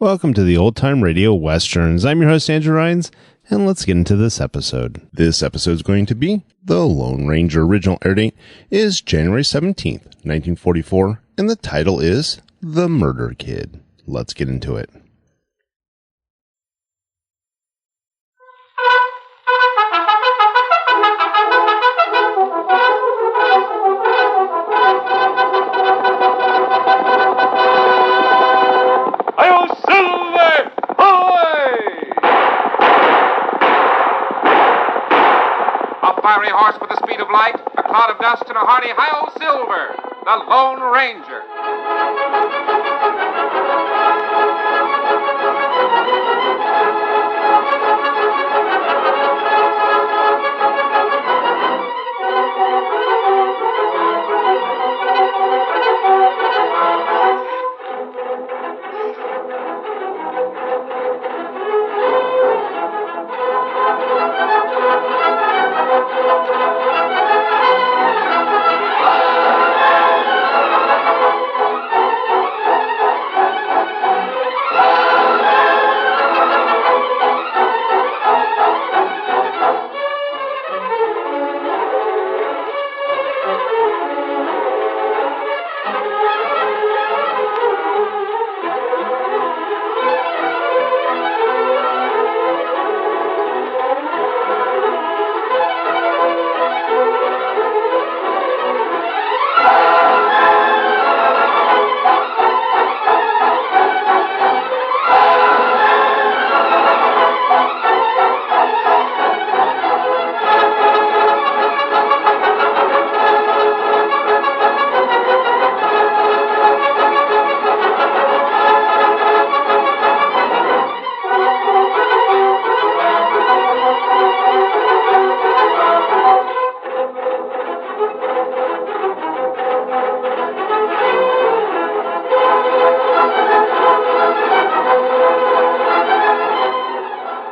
Welcome to the Old Time Radio Westerns. I'm your host, Andrew Rhynes, and let's get into this episode. This episode is going to be The Lone Ranger. Original air date is January 17th, 1944, and the title is The Murder Kid. Let's get into it. Fiery horse with the speed of light, a cloud of dust, and a hearty hi-yo Silver, the Lone Ranger.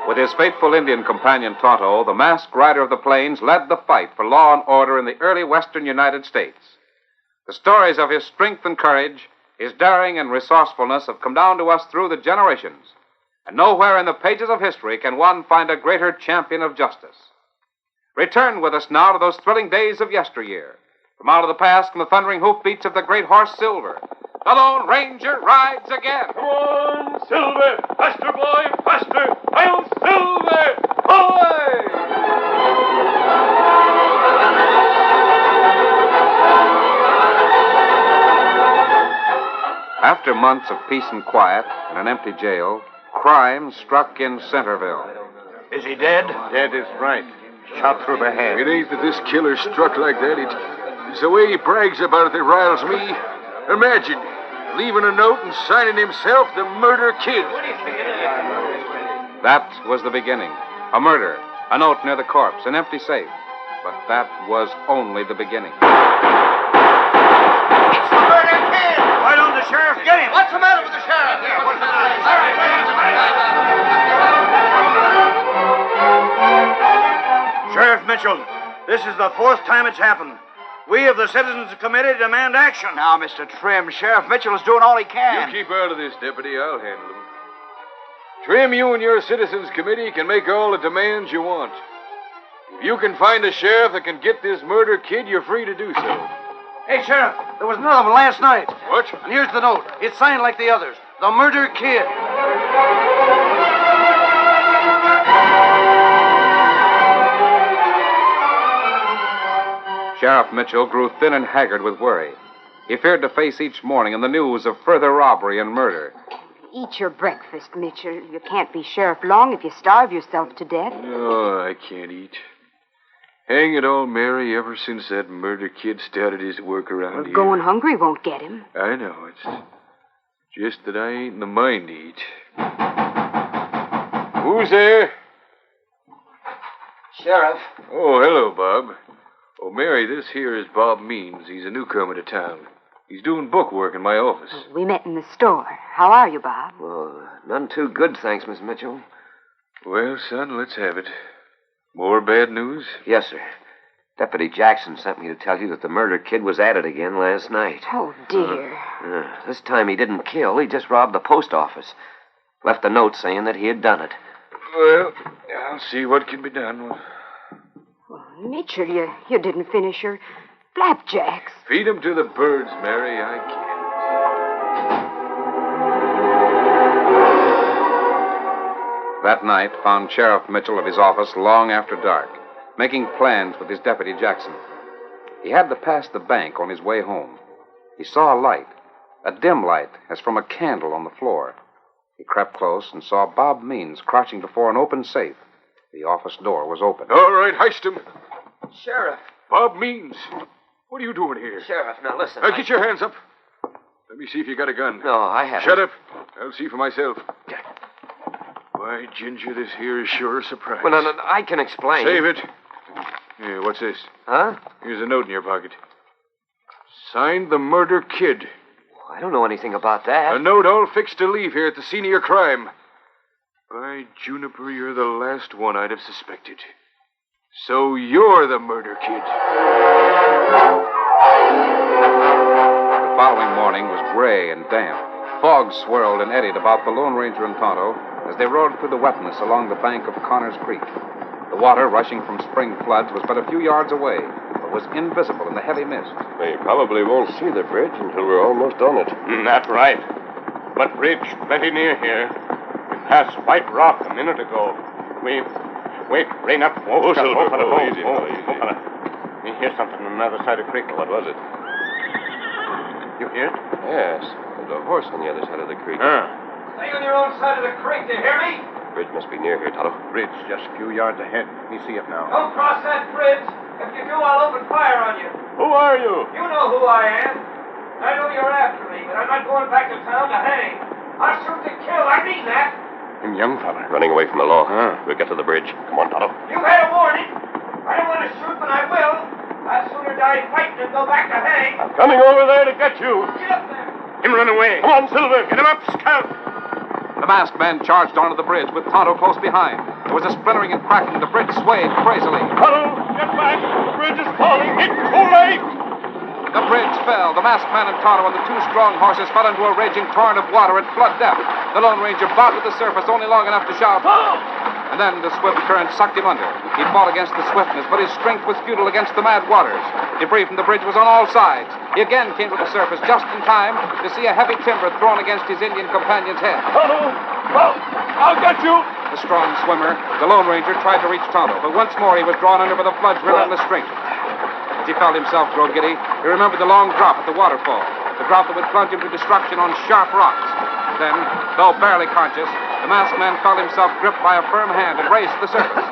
With his faithful Indian companion Tonto, the masked rider of the plains led the fight for law and order in the early western United States. The stories of his strength and courage, his daring and resourcefulness have come down to us through the generations, and nowhere in the pages of history can one find a greater champion of justice. Return with us now to those thrilling days of yesteryear. From out of the past come the thundering hoofbeats of the great horse Silver. The Lone Ranger rides again. Come on, Silver! Faster, boy, faster! I'll Silver! Away! After months of peace and quiet in an empty jail, crime struck in Centerville. Is he dead? Dead is right. Shot through the head. It ain't that this killer struck like that. It's the way he brags about it that riles me. Imagine, leaving a note and signing himself the Murder Kid. That was the beginning. A murder, a note near the corpse, an empty safe. But that was only the beginning. It's the Murder Kid! Why don't the sheriff get him? What's the matter with the sheriff? Yeah, what's the matter? All right, Sheriff Mitchell, this is the fourth time it's happened. We of the Citizens Committee demand action. Now, Mr. Trim, Sheriff Mitchell is doing all he can. You keep out of this, Deputy. I'll handle him. Trim, you and your Citizens Committee can make all the demands you want. If you can find a sheriff that can get this Murder Kid, you're free to do so. Hey, Sheriff, there was another one last night. What? And here's the note. It's signed like the others. The Murder Kid. Sheriff Mitchell grew thin and haggard with worry. He feared to face each morning in the news of further robbery and murder. Eat your breakfast, Mitchell. You can't be sheriff long if you starve yourself to death. No, I can't eat. Hang it all, Mary, ever since that Murder Kid started his work around here. Going hungry won't get him. I know. It's just that I ain't in the mind to eat. Who's there? Sheriff. Oh, hello, Bob. Oh, Mary, this here is Bob Means. He's a newcomer to town. He's doing book work in my office. We met in the store. How are you, Bob? Well, none too good, thanks, Miss Mitchell. Well, son, let's have it. More bad news? Yes, sir. Deputy Jackson sent me to tell you that the Murder Kid was at it again last night. Oh, dear. This time he didn't kill. He just robbed the post office. Left a note saying that he had done it. Well, I'll see what can be done. Mitchell, you didn't finish your flapjacks. Feed 'em to the birds, Mary. I can't. That night found Sheriff Mitchell at his office long after dark, making plans with his deputy Jackson. He had to pass the bank on his way home. He saw a light, a dim light, as from a candle on the floor. He crept close and saw Bob Means crouching before an open safe. The office door was open. All right, heist him. Sheriff. Bob Means. What are you doing here? Sheriff, now listen. Get your hands up. Let me see if you got a gun. No, I haven't. Shut up. I'll see for myself. Why, Ginger, this here is sure a surprise. Well, no, I can explain. Save it. Here, what's this? Huh? Here's a note in your pocket. Signed the Murder Kid. I don't know anything about that. A note all fixed to leave here at the scene of your crime. By Juniper, you're the last one I'd have suspected. So you're the Murder Kid. The following morning was gray and damp. Fog swirled and eddied about the Lone Ranger and Tonto as they rode through the wetness along the bank of Connor's Creek. The water, rushing from spring floods, was but a few yards away, but was invisible in the heavy mist. We probably won't see the bridge until we're almost on it. That's right. But bridge plenty near here. We passed White Rock a minute ago. Wait, rein up. Oh, Silver. Easy, oh, easy. fella. You hear something on the other side of the creek. What was it? You hear it? Yes. There's a horse on the other side of the creek. Stay on your own side of the creek, do you hear me? Bridge must be near here, Tonto. Bridge just a few yards ahead. Me see it now. Don't cross that bridge. If you do, I'll open fire on you. Who are you? You know who I am. I know you're after me, but I'm not going back to town to hang. I'll shoot to kill. I mean that. Him young fella. Running away from the law. We'll get to the bridge. Come on, Tonto. You had a warning. I don't want to shoot, but I will. I'd sooner die fighting than go back to hang. I'm coming over there to get you. Get up there. Him run away. Come on, Silver. Get him up, scout. The masked man charged onto the bridge with Tonto close behind. There was a splintering and cracking. The bridge swayed crazily. Tonto, get back. The bridge is falling. It's too late. The bridge fell. The masked man and Tonto and the two strong horses fell into a raging torrent of water at flood depth. The Lone Ranger bobbed at the surface only long enough to shout, "Oh!" And then the swift current sucked him under. He fought against the swiftness, but his strength was futile against the mad waters. Debris from the bridge was on all sides. He again came to the surface just in time to see a heavy timber thrown against his Indian companion's head. Tonto, I'll get you. The strong swimmer, the Lone Ranger, tried to reach Tonto, but once more he was drawn under by the flood's relentless strength. As he felt himself grow giddy, he remembered the long drop at the waterfall, the drop that would plunge him to destruction on sharp rocks. Then, though barely conscious, the masked man felt himself gripped by a firm hand and raised to the surface.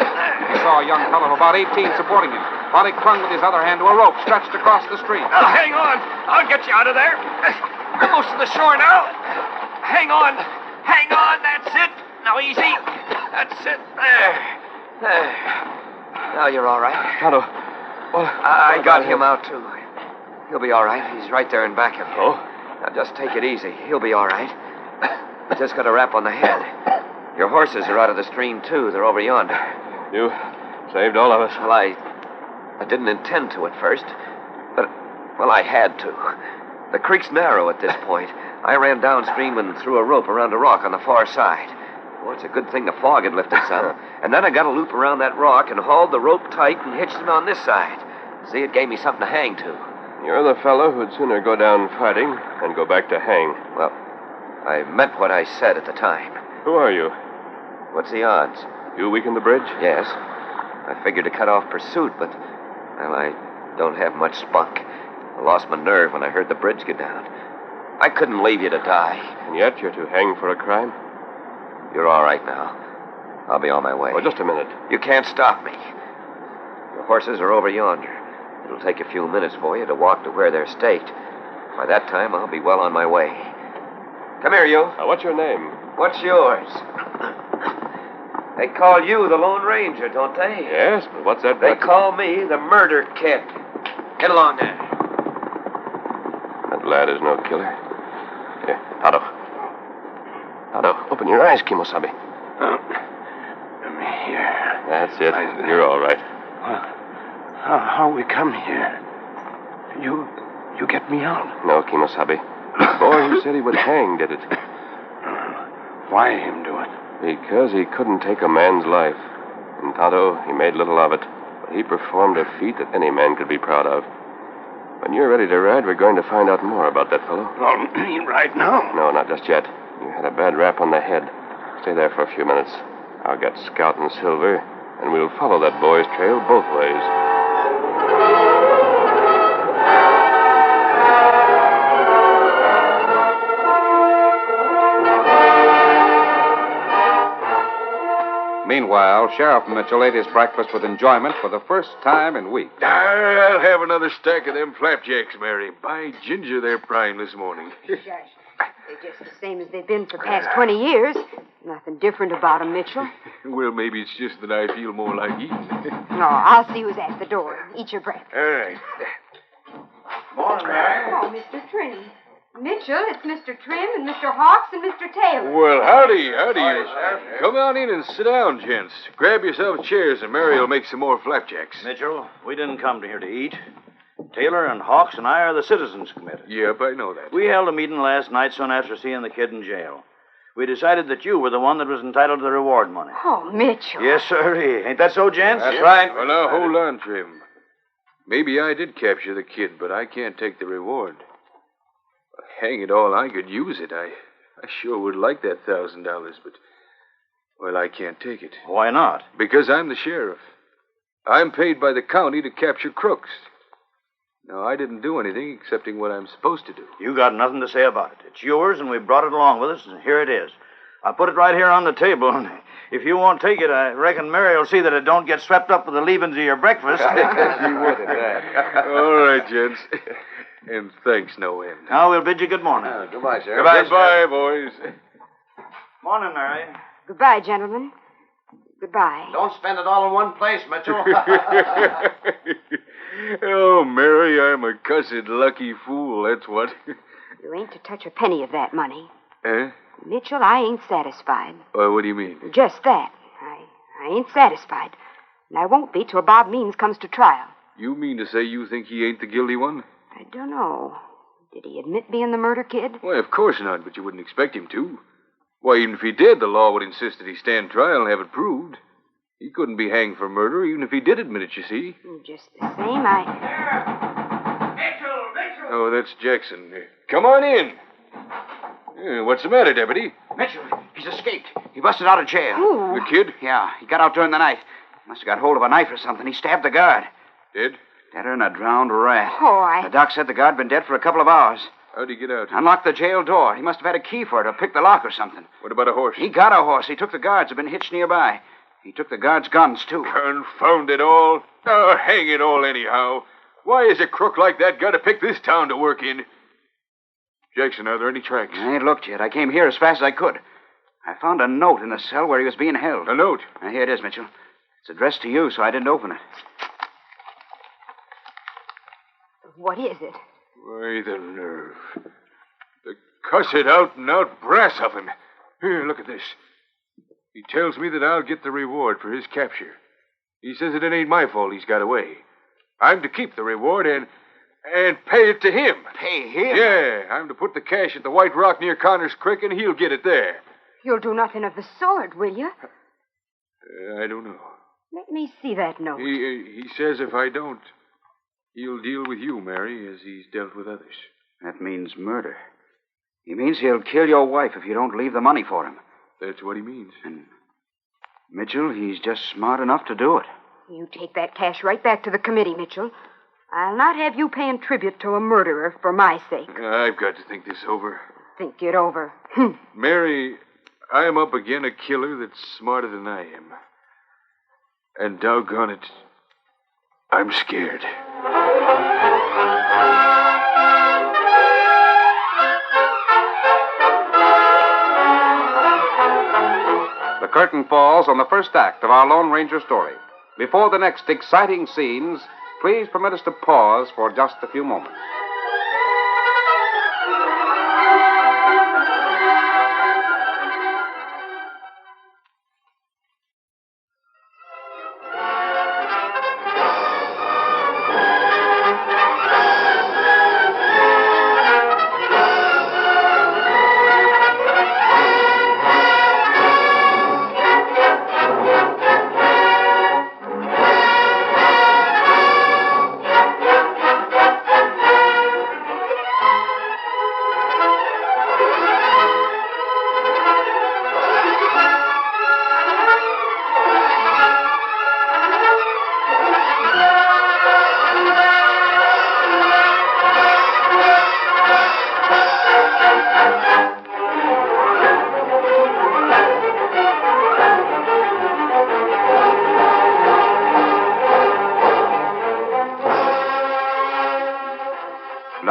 He saw a young fellow of about 18 supporting him, while he clung with his other hand to a rope stretched across the stream. Hang on. I'll get you out of there. We're close to the shore now. Hang on. Hang on. That's it. Now, easy. That's it. There. Now you're all right. Tonto. I got him out, too. He'll be all right. He's right there in back of me. Oh? Now, just take it easy. He'll be all right. I just got a rap on the head. Your horses are out of the stream, too. They're over yonder. You saved all of us. Well, I didn't intend to at first, but, well, I had to. The creek's narrow at this point. I ran downstream and threw a rope around a rock on the far side. Well, it's a good thing the fog had lifted some. And then I got a loop around that rock and hauled the rope tight and hitched it on this side. See, it gave me something to hang to. You're the fellow who'd sooner go down fighting than go back to hang. Well, I meant what I said at the time. Who are you? What's the odds? You weakened the bridge? Yes. I figured to cut off pursuit, but, well, I don't have much spunk. I lost my nerve when I heard the bridge go down. I couldn't leave you to die. And yet you're to hang for a crime? You're all right now. I'll be on my way. Oh, just a minute. You can't stop me. The horses are over yonder. It'll take a few minutes for you to walk to where they're staked. By that time, I'll be well on my way. Come here, you. What's your name? What's yours? They call you the Lone Ranger, don't they? Yes, but what's that? They call me the Murder Kid. Get along there. That lad is no killer. Here, Tonto. Tonto, open your eyes, Kimosabe. Here. That's it. You're all right. How we come here? You get me out? No, Kimosabe. The boy who said he would hang did it. Why him do it? Because he couldn't take a man's life. And Tonto, he made little of it. But he performed a feat that any man could be proud of. When you're ready to ride, we're going to find out more about that fellow. Well, right now? No, not just yet. You had a bad rap on the head. Stay there for a few minutes. I'll get Scout and Silver, and we'll follow that boy's trail both ways. Meanwhile, Sheriff Mitchell ate his breakfast with enjoyment for the first time in weeks. I'll have another stack of them flapjacks, Mary. By ginger, they're prime this morning. Gosh, they're just the same as they've been for the past 20 years. Nothing different about them, Mitchell. Well, maybe it's just that I feel more like eating. No, I'll see who's at the door. Eat your breakfast. All right. Morning, Mary. Oh, Mr. Trim. Mitchell, it's Mr. Trim and Mr. Hawks and Mr. Taylor. Well, howdy. Come on in and sit down, gents. Grab yourselves chairs, and Mary will make some more flapjacks. Mitchell, we didn't come here to eat. Taylor and Hawks and I are the Citizens Committee. Yep, I know that. We held a meeting last night soon after seeing the kid in jail. We decided that you were the one that was entitled to the reward money. Oh, Mitchell. Yes, sir. Ain't that so, gents? That's right. Well, now, hold on, Trim. Maybe I did capture the kid, but I can't take the reward. Hang it all, I could use it. I sure would like that $1,000, but, well, I can't take it. Why not? Because I'm the sheriff. I'm paid by the county to capture crooks. Now, I didn't do anything excepting what I'm supposed to do. You got nothing to say about it. It's yours, and we brought it along with us, and here it is. I put it right here on the table, and if you won't take it, I reckon Mary will see that it don't get swept up with the leavings of your breakfast. She would at that. All right, gents. And thanks, no end. Now, we'll bid you good morning. Goodbye, Sheriff. Goodbye, boys. Morning, Mary. Goodbye, gentlemen. Goodbye. Don't spend it all in one place, Mitchell. Oh, Mary, I'm a cussed lucky fool, that's what. You ain't to touch a penny of that money. Eh? Mitchell, I ain't satisfied. What do you mean? Just that. I ain't satisfied. And I won't be till Bob Means comes to trial. You mean to say you think he ain't the guilty one? I don't know. Did he admit being the murder kid? Why, of course not, but you wouldn't expect him to. Why, even if he did, the law would insist that he stand trial and have it proved. He couldn't be hanged for murder, even if he did admit it, you see. Just the same, Mitchell! Oh, that's Jackson. Come on in. What's the matter, Deputy? Mitchell, he's escaped. He busted out of jail. Ooh. The kid? Yeah, he got out during the night. Must have got hold of a knife or something. He stabbed the guard. Dead? Deader than a drowned rat. Oh, The doc said the guard been dead for a couple of hours. How'd he get out? Unlocked the jail door. He must have had a key for it or picked the lock or something. What about a horse? He got a horse. He took the guards. Have been hitched nearby. He took the guards' guns, too. Confound it all. Oh, hang it all anyhow. Why is a crook like that got to pick this town to work in? Jackson, are there any tracks? I ain't looked yet. I came here as fast as I could. I found a note in the cell where he was being held. A note? Here it is, Mitchell. It's addressed to you, so I didn't open it. what is it? Why, the nerve. The cussed out-and-out brass of him. Here, look at this. He tells me that I'll get the reward for his capture. He says that it ain't my fault he's got away. I'm to keep the reward and pay it to him. Pay him? Yeah, I'm to put the cash at the White Rock near Connor's Creek, and he'll get it there. You'll do nothing of the sort, will you? I don't know. Let me see that note. He says if I don't, he'll deal with you, Mary, as he's dealt with others. That means murder. He means he'll kill your wife if you don't leave the money for him. That's what he means. And Mitchell, he's just smart enough to do it. You take that cash right back to the committee, Mitchell. I'll not have you paying tribute to a murderer for my sake. I've got to think this over. Think it over. Mary, I'm up again a killer that's smarter than I am. And doggone it, I'm scared. The curtain falls on the first act of our Lone Ranger story. Before the next exciting scenes, please permit us to pause for just a few moments.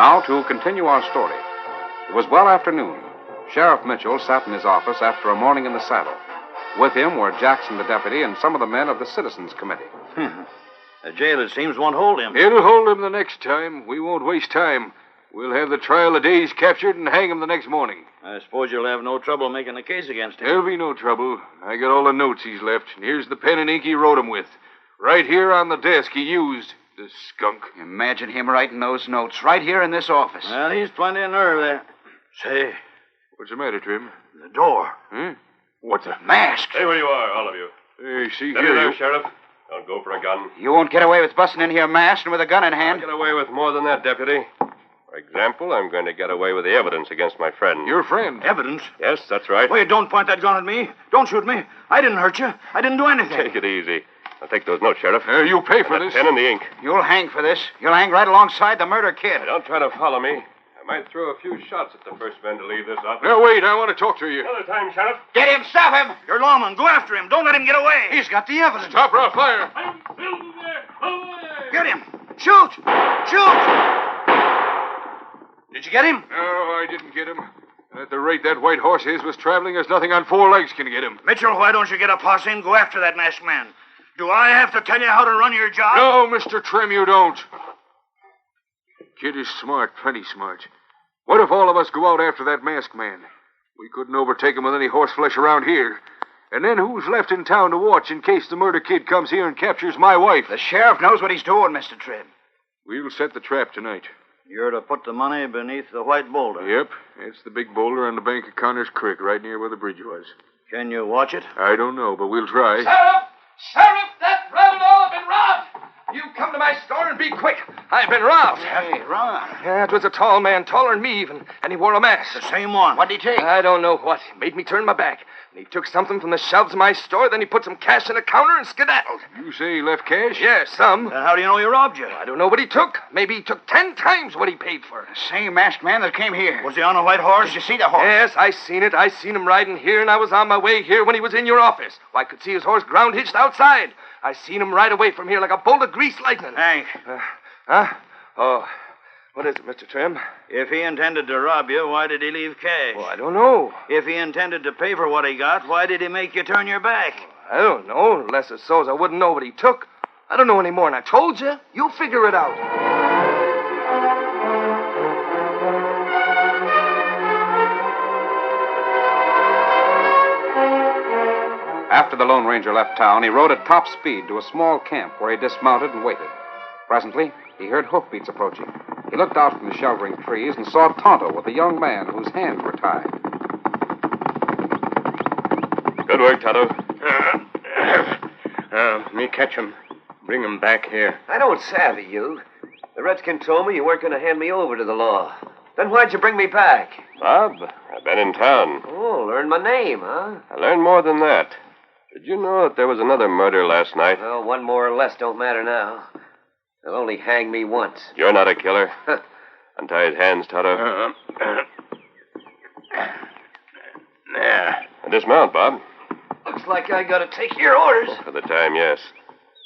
Now, to continue our story. It was well after noon. Sheriff Mitchell sat in his office after a morning in the saddle. With him were Jackson, the deputy, and some of the men of the Citizens Committee. The jail, it seems, won't hold him. It'll hold him the next time. We won't waste time. We'll have the trial of days captured and hang him the next morning. I suppose you'll have no trouble making a case against him. There'll be no trouble. I got all the notes he's left, and here's the pen and ink he wrote 'em with. Right here on the desk he used. The skunk. Imagine him writing those notes right here in this office. Well, he's plenty of nerve there. Say, What's the matter, Trim? the door. Huh? What the? Mask. Stay where you are, all of you. Hey, see Steady here. there, You... Sheriff. Don't go for a gun. You won't get away with busting in here masked and with a gun in I'll hand. get away with more than that, Deputy. For example, I'm going to get away with the evidence against my friend. Your friend. Evidence? Yes, that's right. Wait, don't point that gun at me. Don't shoot me. I didn't hurt you. I didn't do anything. Take it easy. I'll take those notes, Sheriff. You pay for And this. that pen and the ink. You'll hang for this. You'll hang right alongside the murder kid. Now, don't try to follow me. I might throw a few shots at the first man to leave this office. Now, wait. I want to talk to you. Another time, Sheriff. Get him! Stop him! You're lawman. Go after him. Don't let him get away. He's got the evidence. Stop or I'll fire. Get him. Shoot. Shoot. Did you get him? No, I didn't get him. At the rate that white horse his was traveling, there's nothing on four legs can get him. Mitchell, why don't you get a posse and go after that masked man? Do I have to tell you how to run your job? No, Mr. Trim, you don't. Kid is smart, plenty smart. What if all of us go out after that masked man? We couldn't overtake him with any horseflesh around here. And then who's left in town to watch in case the murder kid comes here and captures my wife? The sheriff knows what he's doing, Mr. Trim. We'll set the trap tonight. You're to put the money beneath the white boulder. Yep, it's the big boulder on the bank of Connor's Creek, right near where the bridge was. Can you watch it? I don't know, but we'll try. Sheriff! Sheriff, that rabbit all been robbed! You come to my store and be quick. I've been robbed. Hey, Ron. Yeah, it was a tall man, taller than me even, and he wore a mask. The same one. What'd he take? I don't know what. He made me turn my back. And he took something from the shelves of my store, then he put some cash in a counter and skedaddled. You say he left cash? Yes, some. Then how do you know he robbed you? I don't know what he took. Maybe he took 10 times what he paid for. The same masked man that came here. Was he on a white horse? Did you see the horse? Yes, I seen it. I seen him riding here, and I was on my way here when he was in your office. Well, I could see his horse ground hitched outside. I seen him ride away from here like a bolt of greased lightning. Hank, Huh? Oh, what is it, Mr. Trim? if he intended to rob you, why did he leave cash? Oh, I don't know. If he intended to pay for what he got, why did he make you turn your back? I don't know. Unless it's so I wouldn't know what he took. I don't know any more than I told you. You'll figure it out. After the Lone Ranger left town, he rode at top speed to a small camp where he dismounted and waited. Presently, he heard hoofbeats approaching. He looked out from the sheltering trees and saw Tonto with a young man whose hands were tied. Good work, Tonto. Me catch him. Bring him back here. I don't savvy you. The redskin told me you weren't going to hand me over to the law. Then why'd you bring me back? Bob, I've been in town. Oh, learned my name, huh? I learned more than that. Did you know that there was another murder last night? Well, one more or less don't matter now. They'll only hang me once. You're not a killer. Untie his hands, Tonto. There. And dismount, Bob. Looks like I gotta take your orders. For the time, yes.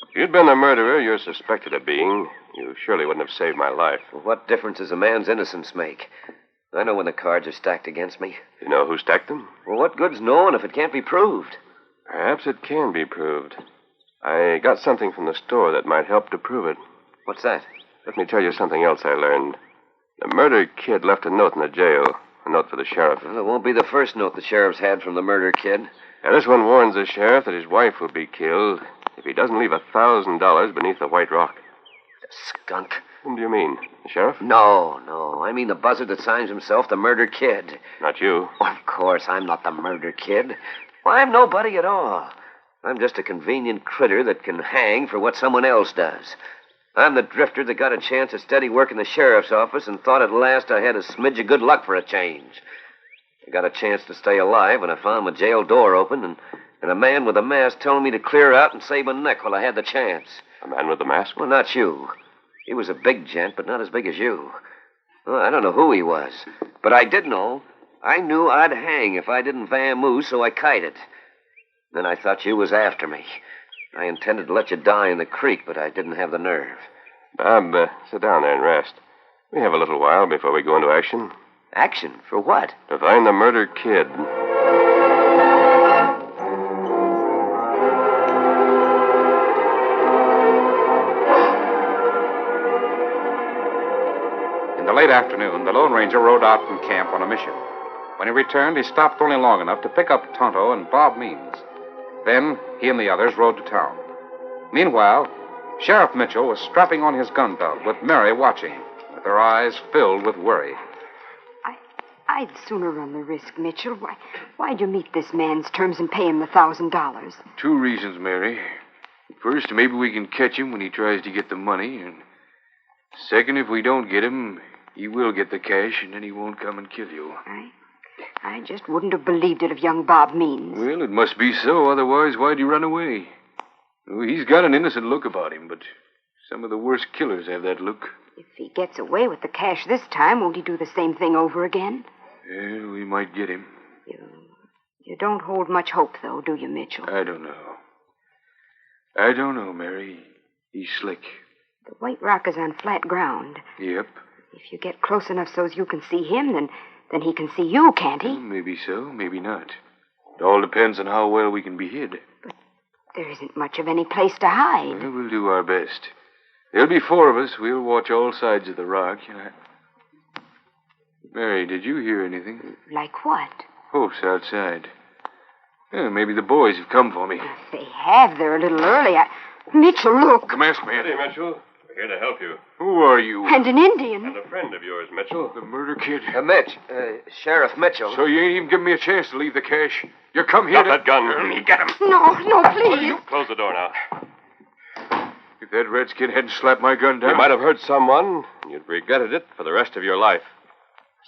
If you'd been the murderer you're suspected of being, you surely wouldn't have saved my life. What difference does a man's innocence make? I know when the cards are stacked against me. You know who stacked them? Well, what good's knowing if it can't be proved? Perhaps it can be proved. I got something from the store that might help to prove it. What's that? Let me tell you something else I learned. The murdered kid left a note in the jail. A note for the sheriff. Well, it won't be the first note the sheriff's had from the murder kid. Now, this one warns the sheriff that his wife will be killed if he doesn't leave $1,000 beneath the white rock. The skunk. Whom do you mean? The sheriff? No. I mean the buzzard that signs himself the murder kid. Not you. Of course, I'm not the murder kid. Why, I'm nobody at all. I'm just a convenient critter that can hang for what someone else does. I'm the drifter that got a chance of steady work in the sheriff's office and thought at last I had a smidge of good luck for a change. I got a chance to stay alive when I found my jail door open and a man with a mask telling me to clear out and save my neck while I had the chance. A man with the mask? Well, not you. He was a big gent, but not as big as you. Well, I don't know who he was, but I did know. I knew I'd hang if I didn't vamoose, so I kited. Then I thought you was after me. I intended to let you die in the creek, but I didn't have the nerve. Bob, sit down there and rest. We have a little while before we go into action. Action? For what? To find the murder kid. In the late afternoon, the Lone Ranger rode out from camp on a mission. When he returned, he stopped only long enough to pick up Tonto and Bob Means. Then he and the others rode to town. Meanwhile, Sheriff Mitchell was strapping on his gun belt with Mary watching, with her eyes filled with worry. I'd sooner run the risk, Mitchell. Why'd you meet this man's terms and pay him the $1,000? 2 reasons, Mary. First, maybe we can catch him when he tries to get the money. And second, if we don't get him, he will get the cash, and then he won't come and kill you. I just wouldn't have believed it of young Bob Means. Well, it must be so. Otherwise, why'd he run away? Well, he's got an innocent look about him, but some of the worst killers have that look. If he gets away with the cash this time, won't he do the same thing over again? Yeah, we might get him. You don't hold much hope, though, do you, Mitchell? I don't know, Mary. He's slick. The White Rock is on flat ground. Yep. If you get close enough so as you can see him, then he can see you, can't he? Well, maybe so, maybe not. It all depends on how well we can be hid. But there isn't much of any place to hide. Well, we'll do our best. There'll be 4 of us. We'll watch all sides of the rock. Mary, did you hear anything? Like what? Hoofs outside. Yeah, maybe the boys have come for me. If they have, they're a little early. Mitchell, look. The masked man. Hey, Mitchell. We're here to help you. Who are you? And an Indian. And a friend of yours, Mitchell. The murder kid. Mitch. Sheriff Mitchell. So you ain't even given me a chance to leave the cash. You come here Drop that gun. Let me get him. No, please. Close the door now. If that redskin hadn't slapped my gun down... You might have hurt someone, and you'd regretted it for the rest of your life.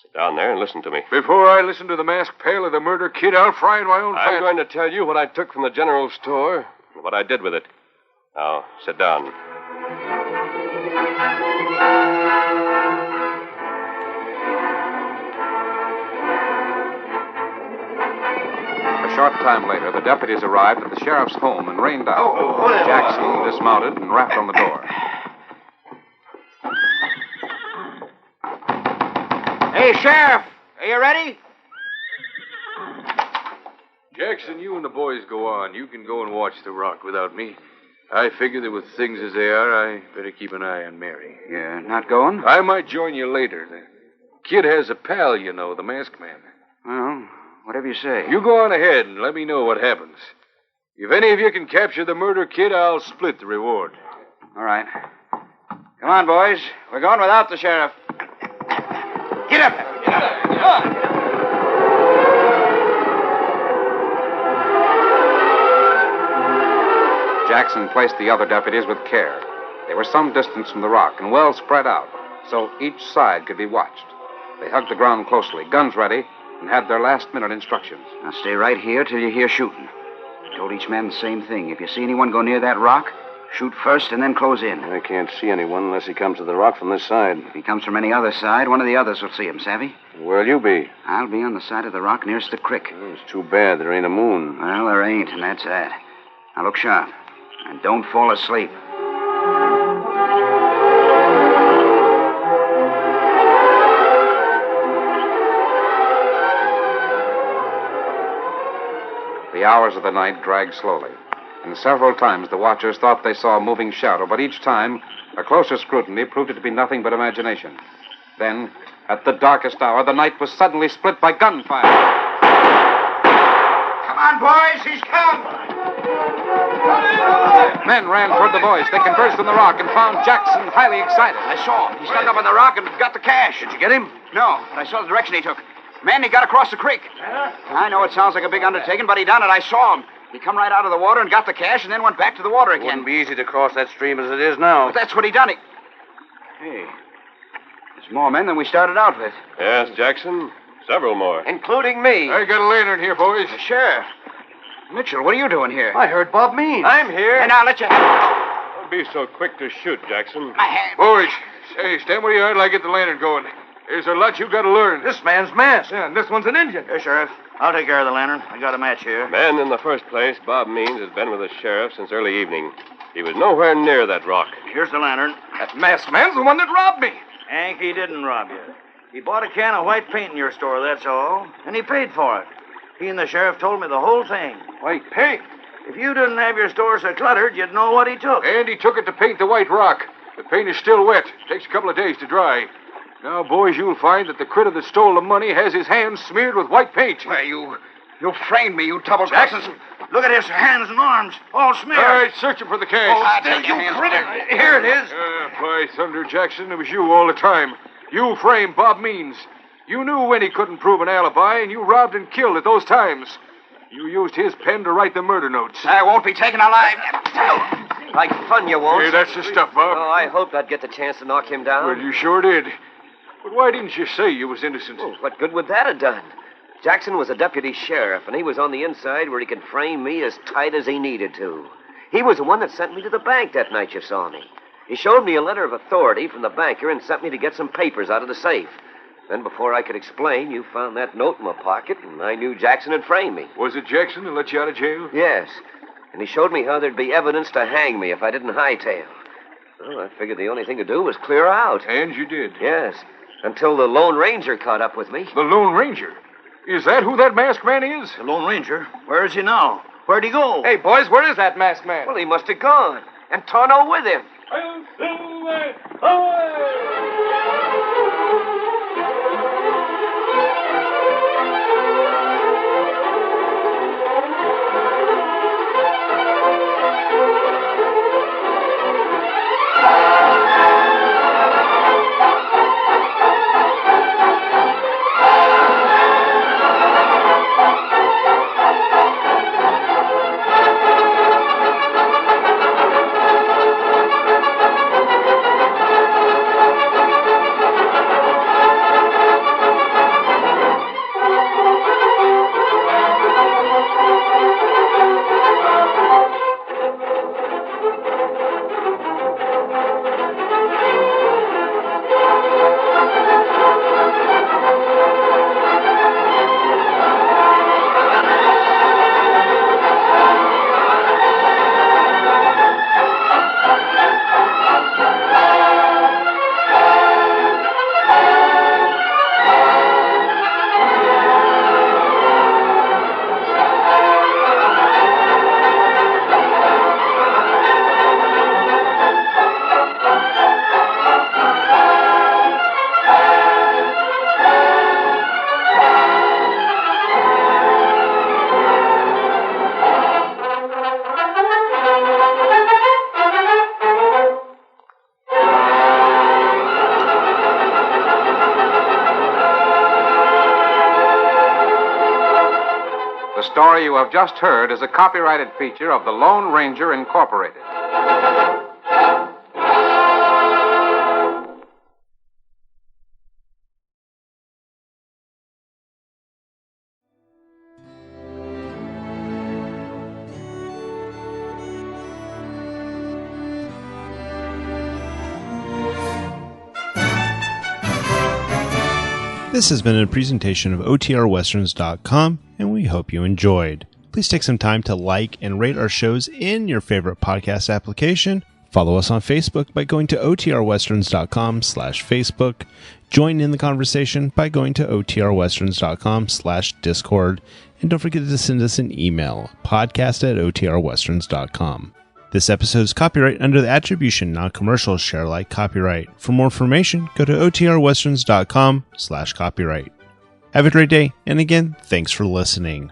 Sit down there and listen to me. Before I listen to the masked pale of the murder kid, I'll fry in my own I'm fat. going to tell you what I took from the general store and what I did with it. Now, sit down. A short time later, the deputies arrived at the sheriff's home and rained out. Jackson dismounted and rapped on the door. Hey, Sheriff, are you ready? Jackson, you and the boys go on. You can go and watch the rock without me. I figure that with things as they are, I better keep an eye on Mary. You're not going? I might join you later. The kid has a pal, you know, the masked man. Well, whatever you say. You go on ahead and let me know what happens. If any of you can capture the murder kid, I'll split the reward. All right. Come on, boys. We're going without the sheriff. Get up! Get up! Get up! Jackson placed the other deputies with care. They were some distance from the rock and well spread out, so each side could be watched. They hugged the ground closely, guns ready, and had their last-minute instructions. Now stay right here till you hear shooting. I told each man the same thing. If you see anyone go near that rock, shoot first and then close in. I can't see anyone unless he comes to the rock from this side. If he comes from any other side, one of the others will see him, savvy? Where'll you be? I'll be on the side of the rock nearest the creek. Oh, it's too bad there ain't a moon. Well, there ain't, and that's that. Now look sharp. And don't fall asleep. The hours of the night dragged slowly, and several times the watchers thought they saw a moving shadow, but each time a closer scrutiny proved it to be nothing but imagination. Then, at the darkest hour, the night was suddenly split by gunfire. Come on, boys, he's come! Men ran toward the boys. They converged on the rock and found Jackson highly excited. I saw him. He stuck up on the rock and got the cash. Did you get him? No, but I saw the direction he took. Man, he got across the creek. I know it sounds like a big undertaking, but he done it. I saw him. He come right out of the water and got the cash and then went back to the water again. It wouldn't be easy to cross that stream as it is now. But that's what he done. Hey, there's more men than we started out with. Yes, Jackson. Several more. Including me. I got a lantern here, boys. Sheriff. Mitchell, what are you doing here? I heard Bob Means. I'm here. And I'll let you have it. Don't be so quick to shoot, Jackson. My hand. Boys, say, stand where you are till I get the lantern going. There's a lot you got to learn. This man's masked. Yeah, and this one's an Indian. Here, Sheriff. I'll take care of the lantern. I got a match here. Man, in the first place, Bob Means has been with the sheriff since early evening. He was nowhere near that rock. Here's the lantern. That masked man's the one that robbed me. Hank, he didn't rob you. He bought a can of white paint in your store, that's all. And he paid for it. He and the sheriff told me the whole thing. White paint? If you didn't have your store so cluttered, you'd know what he took. And he took it to paint the white rock. The paint is still wet. Takes a couple of days to dry. Now, boys, you'll find that the critter that stole the money has his hands smeared with white paint. Why, you framed me, you double Jackson, look at his hands and arms, all smeared. All right, searching for the cash. Oh, still, you critter. Here it is. By thunder, Jackson, it was you all the time. You framed Bob Means. You knew when he couldn't prove an alibi, and you robbed and killed at those times. You used his pen to write the murder notes. I won't be taken alive. Like fun you won't. Hey, that's the stuff, Bob. Oh, I hoped I'd get the chance to knock him down. Well, you sure did. But why didn't you say you was innocent? Oh, what good would that have done? Jackson was a deputy sheriff, and he was on the inside where he could frame me as tight as he needed to. He was the one that sent me to the bank that night you saw me. He showed me a letter of authority from the banker and sent me to get some papers out of the safe. Then before I could explain, you found that note in my pocket, and I knew Jackson had framed me. Was it Jackson that let you out of jail? Yes. And he showed me how there'd be evidence to hang me if I didn't hightail. Well, I figured the only thing to do was clear out. And you did? Yes. Until the Lone Ranger caught up with me. The Lone Ranger? Is that who that masked man is? The Lone Ranger? Where is he now? Where'd he go? Hey, boys, where is that masked man? Well, he must have gone. And Tonto with him. The story you have just heard is a copyrighted feature of the Lone Ranger Incorporated. This has been a presentation of OTRWesterns.com, and we hope you enjoyed. Please take some time to like and rate our shows in your favorite podcast application. Follow us on Facebook by going to OTRWesterns.com/Facebook. Join in the conversation by going to OTRWesterns.com/Discord. And don't forget to send us an email, podcast@OTRWesterns.com. This episode is copyright under the attribution, non-commercial, share alike copyright. For more information, go to OTRWesterns.com/copyright. Have a great day, and again, thanks for listening.